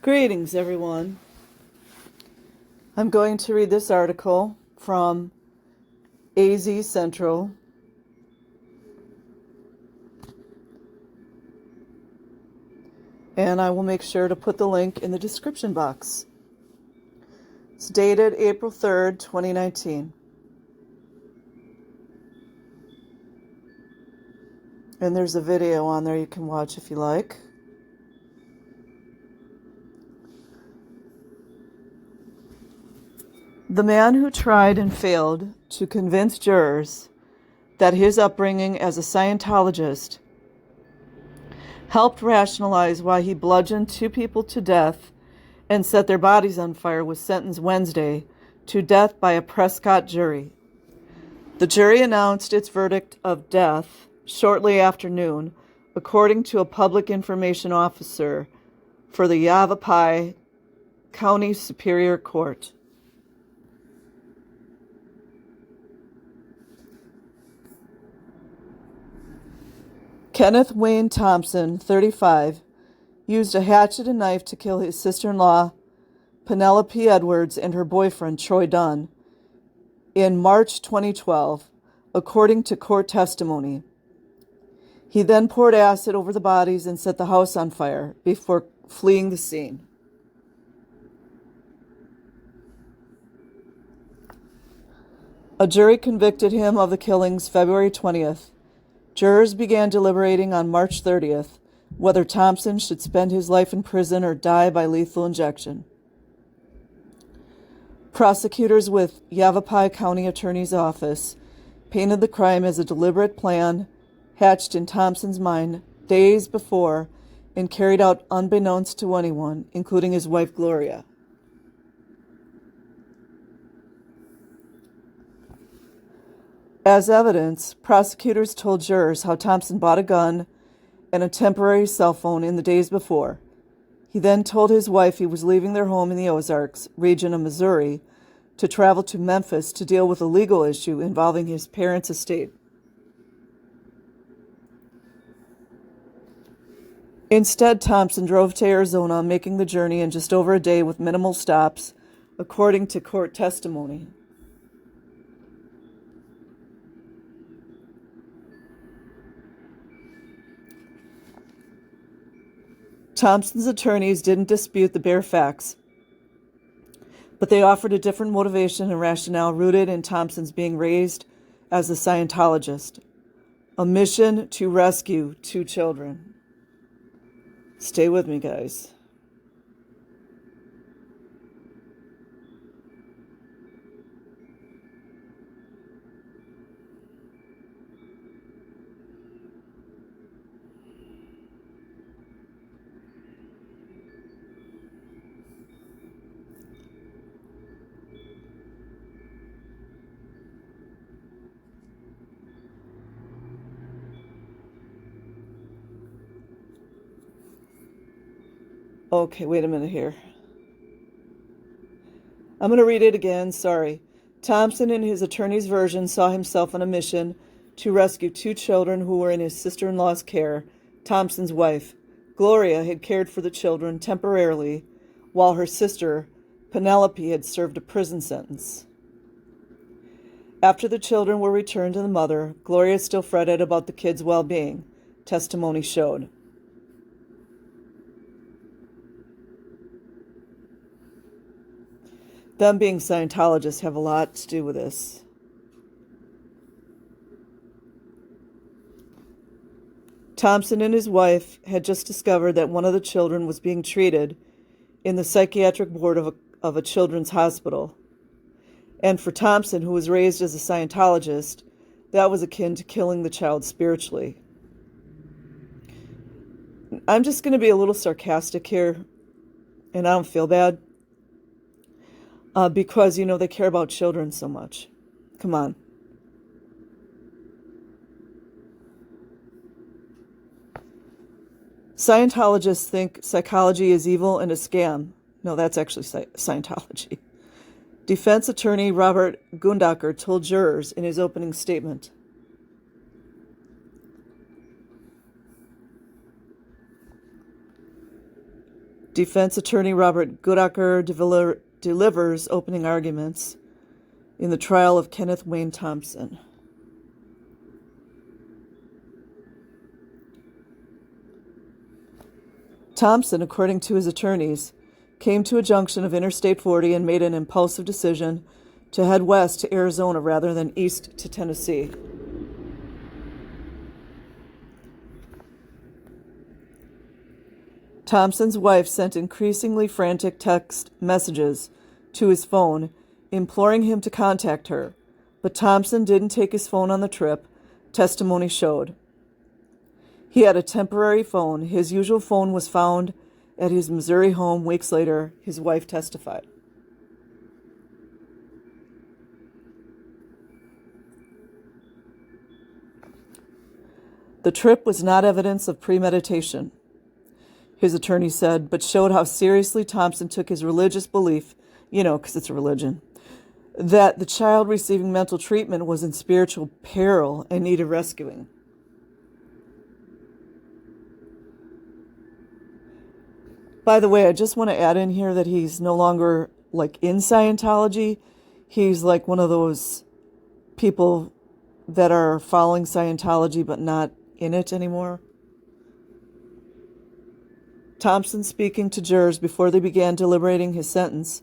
Greetings, everyone. I'm going to read this article from AZ Central. And I will make sure to put the link in the description box. It's dated April 3rd, 2019. And there's a video on there you can watch if you like. The man who tried and failed to convince jurors that his upbringing as a Scientologist helped rationalize why he bludgeoned two people to death and set their bodies on fire was sentenced Wednesday to death by a Prescott jury. The jury announced its verdict of death shortly after noon, according to a public information officer for the Yavapai County Superior Court. Kenneth Wayne Thompson, 35, used a hatchet and knife to kill his sister-in-law, Penelope Edwards, and her boyfriend, Troy Dunn, in March 2012, according to court testimony. He then poured acid over the bodies and set the house on fire before fleeing the scene. A jury convicted him of the killings February 20th. Jurors began deliberating on March 30th whether Thompson should spend his life in prison or die by lethal injection. Prosecutors with Yavapai County Attorney's Office painted the crime as a deliberate plan hatched in Thompson's mind days before and carried out unbeknownst to anyone, including his wife Gloria. As evidence, prosecutors told jurors how Thompson bought a gun and a temporary cell phone in the days before. He then told his wife he was leaving their home in the Ozarks region of Missouri to travel to Memphis to deal with a legal issue involving his parents' estate. Instead, Thompson drove to Arizona, making the journey in just over a day with minimal stops, according to court testimony. Thompson's attorneys didn't dispute the bare facts, but they offered a different motivation and rationale rooted in Thompson's being raised as a Scientologist, a mission to rescue two children. Stay with me, guys. Okay, wait a minute here. I'm going to read it again, sorry. Thompson, in his attorney's version, saw himself on a mission to rescue two children who were in his sister-in-law's care, Thompson's wife. Gloria had cared for the children temporarily, while her sister, Penelope, had served a prison sentence. After the children were returned to the mother, Gloria still fretted about the kids' well-being, testimony showed. Them being Scientologists have a lot to do with this. Thompson and his wife had just discovered that one of the children was being treated in the psychiatric ward of a children's hospital. And for Thompson, who was raised as a Scientologist, that was akin to killing the child spiritually. I'm just going to be a little sarcastic here, and I don't feel bad. Because, they care about children so much. Come on. Scientologists think psychology is evil and a scam. No, that's actually Scientology. Defense attorney Robert Gundaker told jurors in his opening statement. Defense attorney Robert Goodacker delivers opening arguments in the trial of Kenneth Wayne Thompson. Thompson, according to his attorneys, came to a junction of Interstate 40 and made an impulsive decision to head west to Arizona rather than east to Tennessee. Thompson's wife sent increasingly frantic text messages to his phone, imploring him to contact her, but Thompson didn't take his phone on the trip, testimony showed. He had a temporary phone. His usual phone was found at his Missouri home weeks later, his wife testified. The trip was not evidence of premeditation, his attorney said, but showed how seriously Thompson took his religious belief, because it's a religion, that the child receiving mental treatment was in spiritual peril and needed rescuing. By the way, I just want to add in here that he's no longer in Scientology. He's like one of those people that are following Scientology but not in it anymore. Thompson, speaking to jurors before they began deliberating his sentence,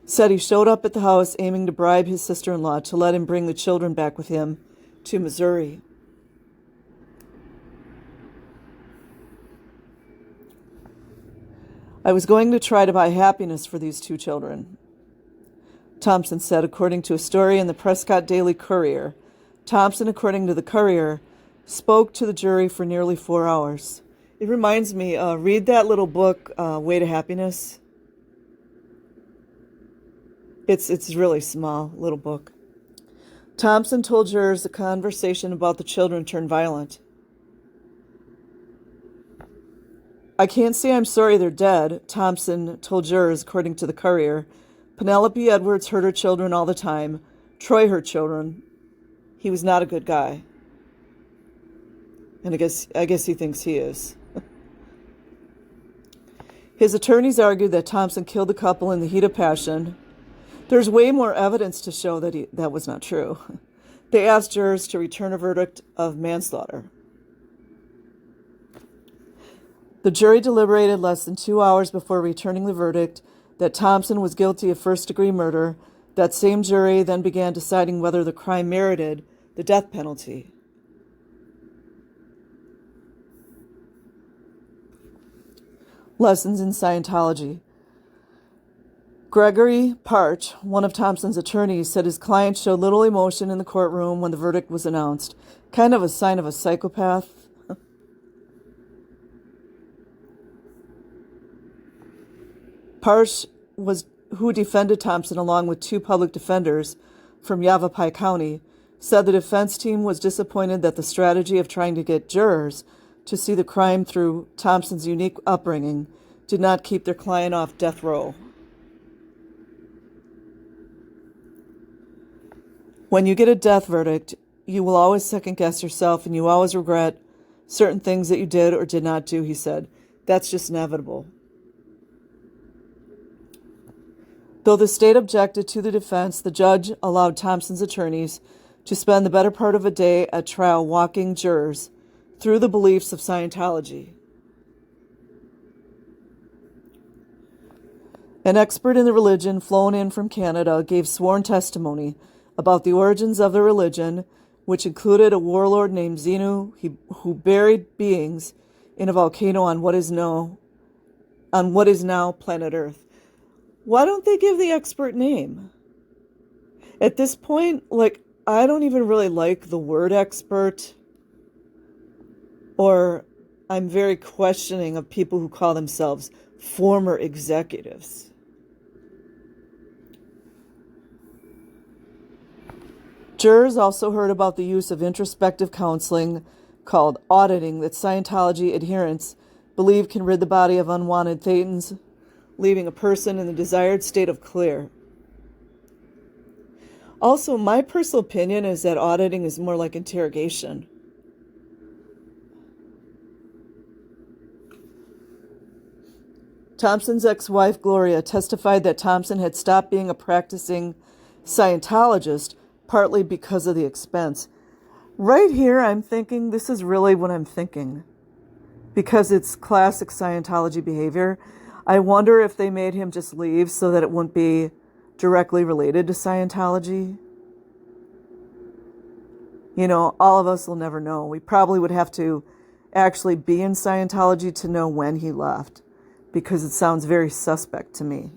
said he showed up at the house aiming to bribe his sister-in-law to let him bring the children back with him to Missouri. I was going to try to buy happiness for these two children, Thompson said, according to a story in the Prescott Daily Courier. Thompson, according to the Courier, spoke to the jury for nearly 4 hours. It reminds me, read that little book, Way to Happiness. It's really small, little book. Thompson told jurors the conversation about the children turned violent. I can't say I'm sorry they're dead, Thompson told jurors, according to the Courier. Penelope Edwards hurt her children all the time. Troy hurt children. He was not a good guy. And I guess he thinks he is. His attorneys argued that Thompson killed the couple in the heat of passion. There's way more evidence to show that that was not true. They asked jurors to return a verdict of manslaughter. The jury deliberated less than 2 hours before returning the verdict that Thompson was guilty of first-degree murder. That same jury then began deciding whether the crime merited the death penalty. Lessons in Scientology. Gregory Parch, one of Thompson's attorneys, said his client showed little emotion in the courtroom when the verdict was announced, kind of a sign of a psychopath. Parch, who defended Thompson along with 2 public defenders from Yavapai County, said the defense team was disappointed that the strategy of trying to get jurors to see the crime through Thompson's unique upbringing did not keep their client off death row. When you get a death verdict, you will always second-guess yourself and you always regret certain things that you did or did not do, he said. That's just inevitable. Though the state objected to the defense, the judge allowed Thompson's attorneys to spend the better part of a day at trial walking jurors through the beliefs of Scientology. An expert in the religion flown in from Canada gave sworn testimony about the origins of the religion, which included a warlord named Xenu who buried beings in a volcano on what is now planet Earth. Why don't they give the expert name? At this point, I don't even really like the word expert, or I'm very questioning of people who call themselves former executives. Jurors also heard about the use of introspective counseling called auditing that Scientology adherents believe can rid the body of unwanted thetans, leaving a person in the desired state of clear. Also, my personal opinion is that auditing is more like interrogation. Thompson's ex-wife, Gloria, testified that Thompson had stopped being a practicing Scientologist, partly because of the expense. Right here, I'm thinking, this is really what I'm thinking. Because it's classic Scientology behavior. I wonder if they made him just leave so that it wouldn't be directly related to Scientology. You know, all of us will never know. We probably would have to actually be in Scientology to know when he left, because it sounds very suspect to me.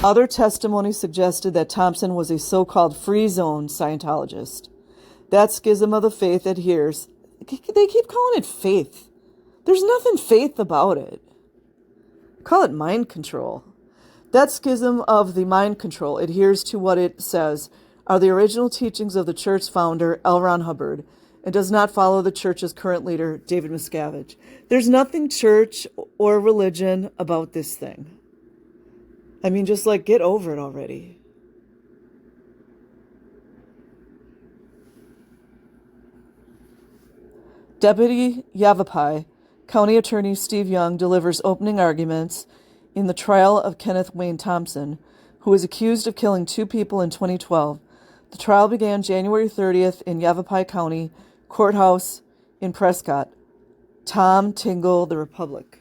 Other testimony suggested that Thompson was a so-called free zone Scientologist. That schism of the faith adheres. They keep calling it faith. There's nothing faith about it. Call it mind control. That schism of the mind control adheres to what it says are the original teachings of the church's founder, L. Ron Hubbard, and does not follow the church's current leader, David Miscavige. There's nothing church or religion about this thing. I mean, just like, get over it already. Deputy Yavapai, County Attorney Steve Young, delivers opening arguments in the trial of Kenneth Wayne Thompson, who was accused of killing 2 people in 2012. The trial began January 30th in Yavapai County Courthouse in Prescott. Tom Tingle, the Republic.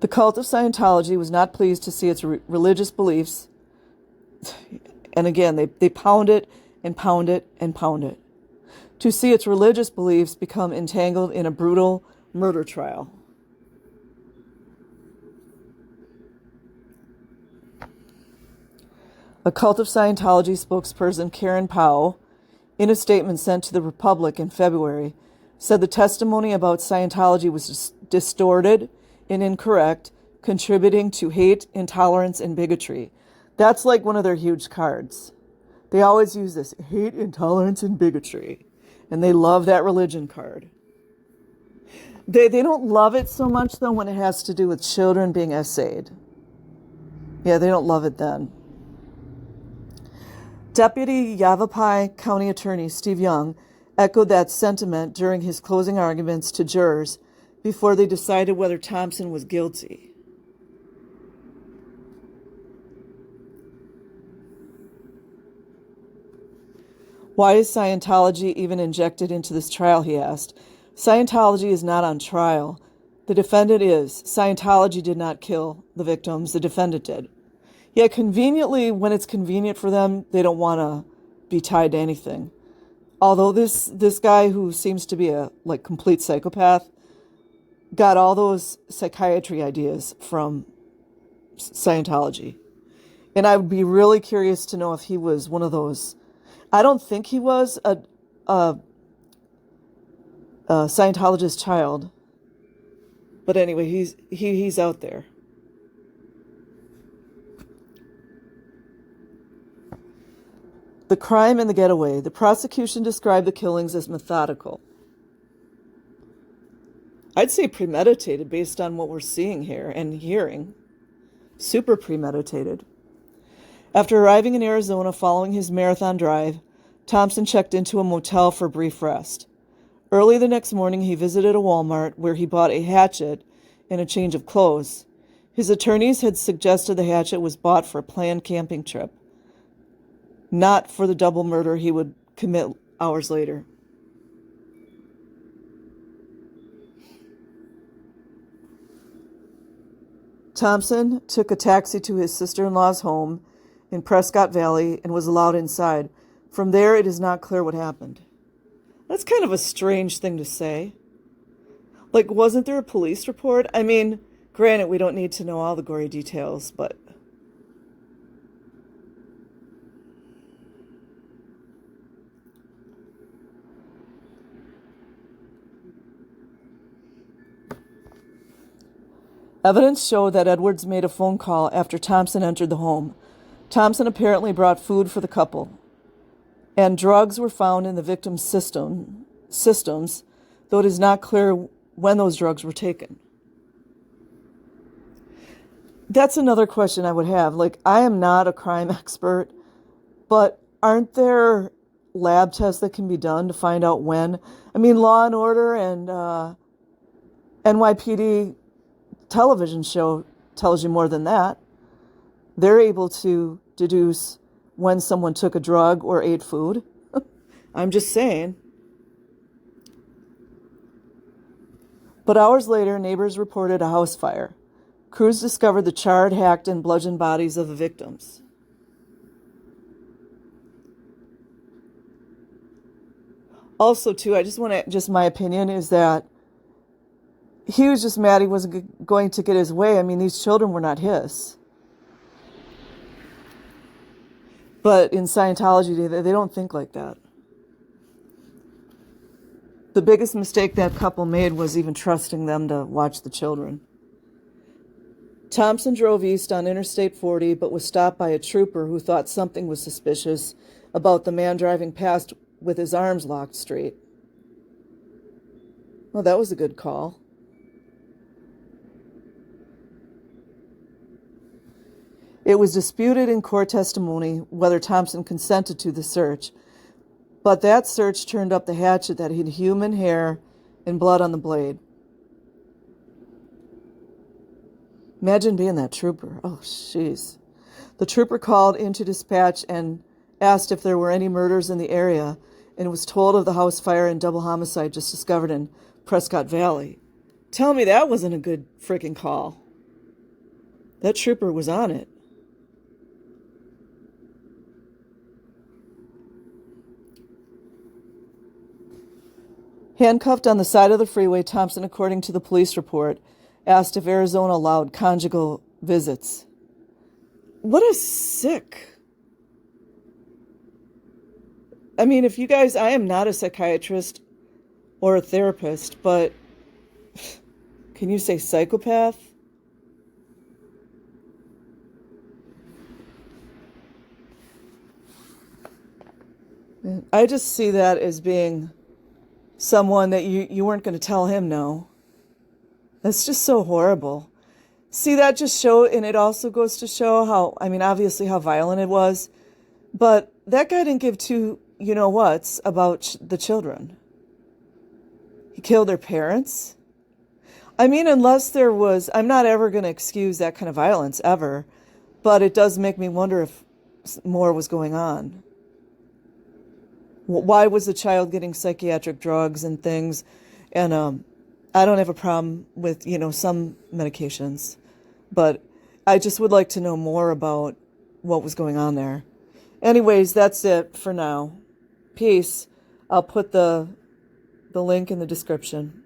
The cult of Scientology was not pleased to see its religious beliefs, and again, they pound it and pound it and pound it, to see its religious beliefs become entangled in a brutal murder trial. A Cult of Scientology spokesperson, Karen Powell, in a statement sent to the Republic in February, said the testimony about Scientology was distorted and incorrect, contributing to hate, intolerance, and bigotry. That's like one of their huge cards. They always use this, hate, intolerance, and bigotry. And they love that religion card. They don't love it so much, though, when it has to do with children being essayed. Yeah, they don't love it then. Deputy Yavapai County Attorney Steve Young echoed that sentiment during his closing arguments to jurors before they decided whether Thompson was guilty. Why is Scientology even injected into this trial, he asked. Scientology is not on trial. The defendant is. Scientology did not kill the victims. The defendant did. Yet conveniently, when it's convenient for them, they don't want to be tied to anything. Although this guy, who seems to be a complete psychopath, got all those psychiatry ideas from Scientology. And I would be really curious to know if he was one of those. I don't think he was a Scientologist child. But anyway, he's out there. The crime and the getaway. The prosecution described the killings as methodical. I'd say premeditated based on what we're seeing here and hearing. Super premeditated. After arriving in Arizona following his marathon drive, Thompson checked into a motel for brief rest. Early the next morning, he visited a Walmart where he bought a hatchet and a change of clothes. His attorneys had suggested the hatchet was bought for a planned camping trip, not for the double murder he would commit hours later. Thompson took a taxi to his sister-in-law's home in Prescott Valley and was allowed inside. From there, it is not clear what happened. That's kind of a strange thing to say. Wasn't there a police report? I mean, granted, we don't need to know all the gory details, but... Evidence showed that Edwards made a phone call after Thompson entered the home. Thompson apparently brought food for the couple, and drugs were found in the victim's systems, though it is not clear when those drugs were taken. That's another question I would have. Like, I am not a crime expert, but aren't there lab tests that can be done to find out when? I mean, Law and Order and NYPD television show tells you more than that. They're able to deduce when someone took a drug or ate food. I'm just saying. But hours later, neighbors reported a house fire. Crews discovered the charred, hacked, and bludgeoned bodies of the victims. Also, too, I just want to, just my opinion is that he was just mad he wasn't going to get his way. I mean, these children were not his. But in Scientology, they don't think like that. The biggest mistake that couple made was even trusting them to watch the children. Thompson drove east on Interstate 40, but was stopped by a trooper who thought something was suspicious about the man driving past with his arms locked straight. Well, that was a good call. It was disputed in court testimony whether Thompson consented to the search, but that search turned up the hatchet that had human hair and blood on the blade. Imagine being that trooper. Oh, jeez. The trooper called into dispatch and asked if there were any murders in the area and was told of the house fire and double homicide just discovered in Prescott Valley. Tell me that wasn't a good freaking call. That trooper was on it. Handcuffed on the side of the freeway, Thompson, according to the police report, asked if Arizona allowed conjugal visits. What a sick. I mean, if you guys, I am not a psychiatrist or a therapist, but can you say psychopath? I just see that as being someone that you weren't going to tell him no. That's just so horrible. See, that just show, and it also goes to show how, I mean, obviously how violent it was, but that guy didn't give two you-know-whats about the children. He killed their parents. I mean, unless there was, I'm not ever going to excuse that kind of violence, ever, but it does make me wonder if more was going on. Why was the child getting psychiatric drugs and things? And I don't have a problem with, some medications, but I just would like to know more about what was going on there. Anyways, that's it for now. Peace. I'll put the link in the description.